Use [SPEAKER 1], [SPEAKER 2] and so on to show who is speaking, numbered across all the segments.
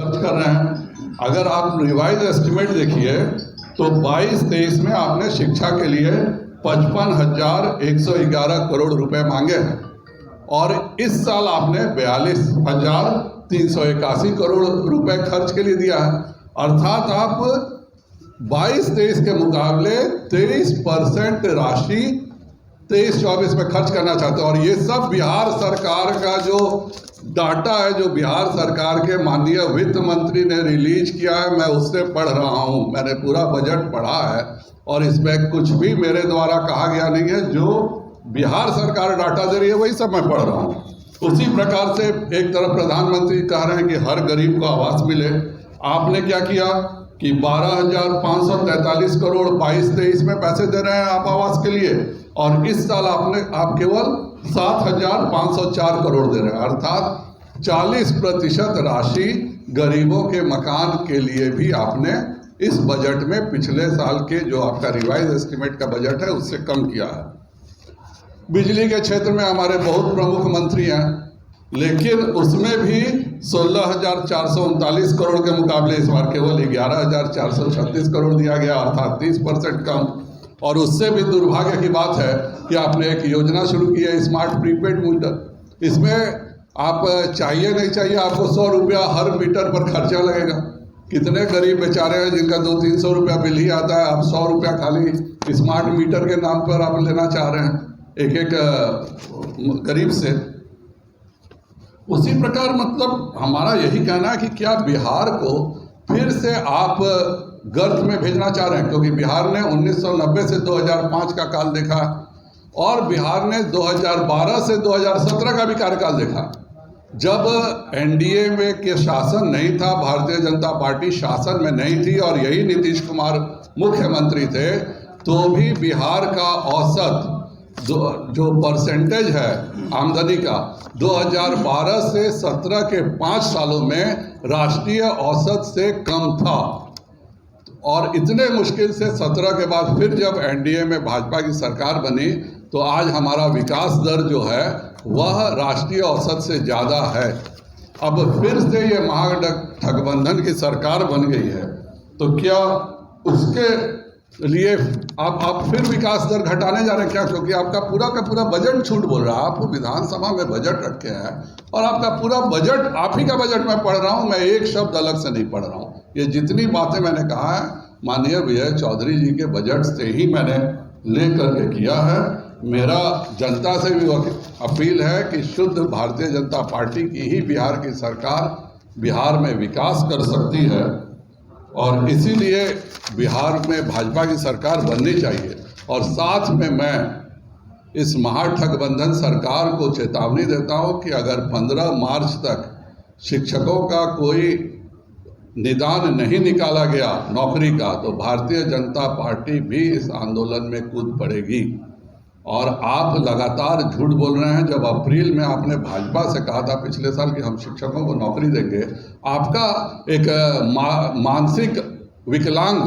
[SPEAKER 1] खर्च कर रहे हैं। अगर आप रिवाइज एस्टिमेट देखिए तो 22-23 में आपने शिक्षा के लिए 55,111 करोड़ रुपए मांगे हैं और इस साल आपने 42,381 करोड़ रुपए खर्च के लिए दिया है। अर्थात आप 22-23 के मुकाबले 23% राशि 23-24 में खर्च करना चाहते हैं। और ये सब बिहार सरकार का जो डाटा है, जो बिहार सरकार के माननीय वित्त मंत्री ने रिलीज किया है, मैं उससे पढ़ रहा हूँ। मैंने पूरा बजट पढ़ा है और इसमें कुछ भी मेरे द्वारा कहा गया नहीं है। जो बिहार सरकार डाटा दे रही है वही सब मैं पढ़ रहा हूँ। उसी प्रकार से एक तरफ प्रधानमंत्री कह रहे हैं कि हर गरीब को आवास मिले। आपने क्या किया कि 12,543 करोड़ 22-23 में पैसे दे रहे हैं आप आवास के लिए, और इस साल आप केवल 7,504 करोड़ दे रहे हैं। अर्थात 40% राशि गरीबों के मकान के लिए भी आपने इस बजट में पिछले साल के जो आपका रिवाइज एस्टिमेट का बजट है उससे कम किया है। बिजली के क्षेत्र में हमारे बहुत प्रमुख मंत्री हैं, लेकिन उसमें भी 16,439 करोड़ के मुकाबले इस बार केवल 11,436 करोड़ दिया गया, अर्थात 30% कम। और उससे भी दुर्भाग्य की बात है कि आपने एक योजना शुरू की है स्मार्ट प्रीपेड मीटर। इसमें आप चाहिए नहीं चाहिए आपको 100 रुपया हर मीटर पर खर्चा लगेगा। कितने गरीब बेचारे हैं जिनका 200-300 रुपया बिल ही आता है, आप 100 रुपया खाली स्मार्ट मीटर के नाम पर आप लेना चाह रहे हैं एक गरीब से। उसी प्रकार मतलब हमारा यही कहना है कि क्या बिहार को फिर से आप गर्त में भेजना चाह रहे हैं, क्योंकि बिहार ने 1990 से 2005 का काल देखा और बिहार ने 2012 से 2017 का भी कार्यकाल देखा। जब एनडीए में के शासन नहीं था, भारतीय जनता पार्टी शासन में नहीं थी और यही नीतीश कुमार मुख्यमंत्री थे, तो भी बिहार का औसत जो परसेंटेज है आमदनी का 2012 से 17 के 5 सालों में राष्ट्रीय औसत से कम था। और इतने मुश्किल से 17 के बाद फिर जब एनडीए में भाजपा की सरकार बनी तो आज हमारा विकास दर जो है वह राष्ट्रीय औसत से ज़्यादा है। अब फिर से ये महागठबंधन की सरकार बन गई है, तो क्या उसके लिए आप फिर विकास दर घटाने जा रहे हैं क्या? क्योंकि आपका पूरा का पूरा बजट झूठ बोल रहा है। आप विधानसभा में बजट रखे हैं और आपका पूरा बजट, आप ही का बजट मैं पढ़ रहा हूं, मैं एक शब्द अलग से नहीं पढ़ रहा हूं। ये जितनी बातें मैंने कहा है माननीय विजय चौधरी जी के बजट से ही मैंने ले करके किया है। मेरा जनता से भी अपील है कि शुद्ध भारतीय जनता पार्टी की ही बिहार की सरकार बिहार में विकास कर सकती है और इसीलिए बिहार में भाजपा की सरकार बननी चाहिए। और साथ में मैं इस महागठबंधन सरकार को चेतावनी देता हूं कि अगर 15 मार्च तक शिक्षकों का कोई निदान नहीं निकाला गया नौकरी का, तो भारतीय जनता पार्टी भी इस आंदोलन में कूद पड़ेगी। और आप लगातार झूठ बोल रहे हैं। जब अप्रैल में आपने भाजपा से कहा था पिछले साल कि हम शिक्षकों को नौकरी देंगे, आपका एक मानसिक विकलांग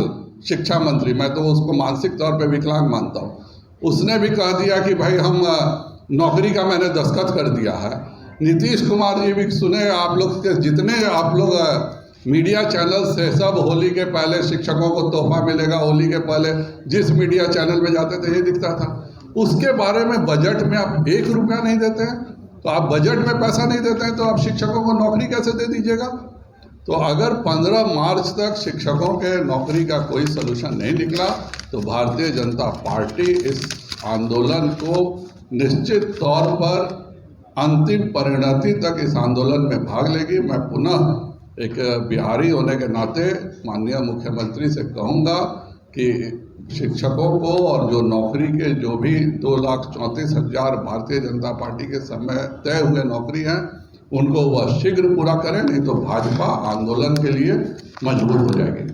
[SPEAKER 1] शिक्षा मंत्री, मैं तो उसको मानसिक तौर पे विकलांग मानता हूँ, उसने भी कह दिया कि भाई हम नौकरी का मैंने दस्तखत कर दिया है। नीतीश कुमार जी भी सुने, आप लोग के जितने आप लोग मीडिया चैनल से सब होली के पहले शिक्षकों को तोहफा मिलेगा, होली के पहले जिस मीडिया चैनल में जाते थे ये दिखता था। उसके बारे में बजट में आप 1 रुपया नहीं देते हैं, तो आप बजट में पैसा नहीं देते हैं तो आप शिक्षकों को नौकरी कैसे दे दीजिएगा? तो अगर 15 मार्च तक शिक्षकों के नौकरी का कोई सलूशन नहीं निकला तो भारतीय जनता पार्टी इस आंदोलन को निश्चित तौर पर अंतिम परिणति तक इस आंदोलन में भाग लेगी। मैं पुनः एक बिहारी होने के नाते माननीय मुख्यमंत्री से कहूँगा कि शिक्षकों को और जो नौकरी के जो भी 2,34,000 भारतीय जनता पार्टी के समय तय हुए नौकरी हैं उनको वह शीघ्र पूरा करें, नहीं तो भाजपा आंदोलन के लिए मजबूर हो जाएगी।